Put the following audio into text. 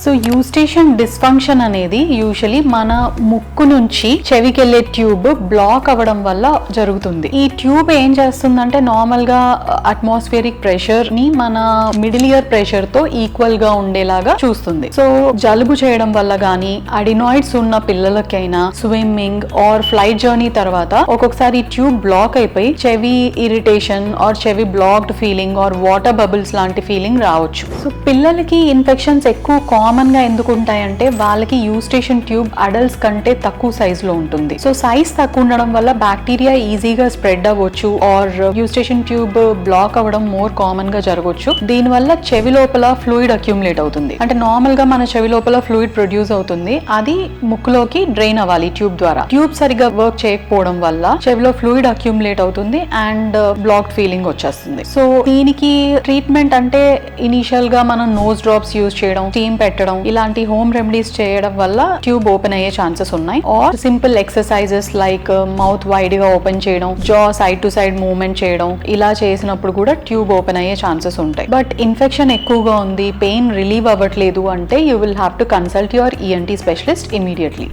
So Eustachian dysfunction అనేది usually మన ముక్కు నుంచి చెవికెళ్లే ట్యూబ్ బ్లాక్ అవ్వడం వల్ల జరుగుతుంది. ఈ ట్యూబ్ ఏం చేస్తుందంటే నార్మల్ గా అట్మాస్ఫియరిక్ ప్రెషర్ ని మన మిడిల్ ఇయర్ ప్రెషర్ తో ఈక్వల్ గా ఉండేలాగా చూస్తుంది. సో జలుబు చేయడం వల్ల గానీ, అడినాయిడ్స్ ఉన్న పిల్లలకైనా, స్విమ్మింగ్ ఆర్ ఫ్లైట్ జర్నీ తర్వాత ఒక్కొక్కసారి ట్యూబ్ బ్లాక్ అయిపోయి చెవి ఇరిటేషన్ ఆర్ చెవి blocked feeling or water bubbles లాంటి ఫీలింగ్ రావచ్చు. సో పిల్లలకి ఇన్ఫెక్షన్స్ ఎక్కువ కామన్ గా ఎందుకు ఉంటాయంటే వాళ్ళకి యూస్టేషన్ ట్యూబ్ అడల్ట్స్ కంటే తక్కువ సైజ్ లో ఉంటుంది. సో సైజ్ తక్కువ ఉండడం వల్ల బ్యాక్టీరియా ఈజీగా స్ప్రెడ్ అవ్వచ్చు ఆర్ యూస్టేషన్ ట్యూబ్ బ్లాక్ అవ్వడం మోర్ కామన్ గా జరగవచ్చు. దీని వల్ల చెవి లోపల ఫ్లూయిడ్ అక్యుములేట్ అవుతుంది. అంటే నార్మల్ గా మన చెవి లోపల ఫ్లూయిడ్ ప్రొడ్యూస్ అవుతుంది, అది ముక్కులోకి డ్రైన్ అవ్వాలి ట్యూబ్ ద్వారా. ట్యూబ్ సరిగా వర్క్ చేయకపోవడం వల్ల చెవిలో ఫ్లూయిడ్ అక్యుములేట్ అవుతుంది అండ్ బ్లాక్డ్ ఫీలింగ్ వచ్చేస్తుంది. సో దీనికి ట్రీట్మెంట్ అంటే ఇనిషియల్ గా మనం నోస్ డ్రాప్స్ యూజ్ చేయడం, స్టీమ్ పెట్టడం, ఇలాంటి హోమ్ రెమెడీస్ చేయడం వల్ల ట్యూబ్ ఓపెన్ అయ్యే ఛాన్సెస్ ఉన్నాయి. Or simple exercises like mouth wide గా ఓపెన్ చేయడం, jaw side to side movement చేయడం, ఇలా చేసినప్పుడు కూడా ట్యూబ్ ఓపెన్ అయ్యే ఛాన్సెస్ ఉంటాయి. బట్ ఇన్ఫెక్షన్ ఎక్కువగా ఉంది, పెయిన్ రిలీవ్ అవ్వట్లేదు అంటే you will have to consult your ENT specialist immediately.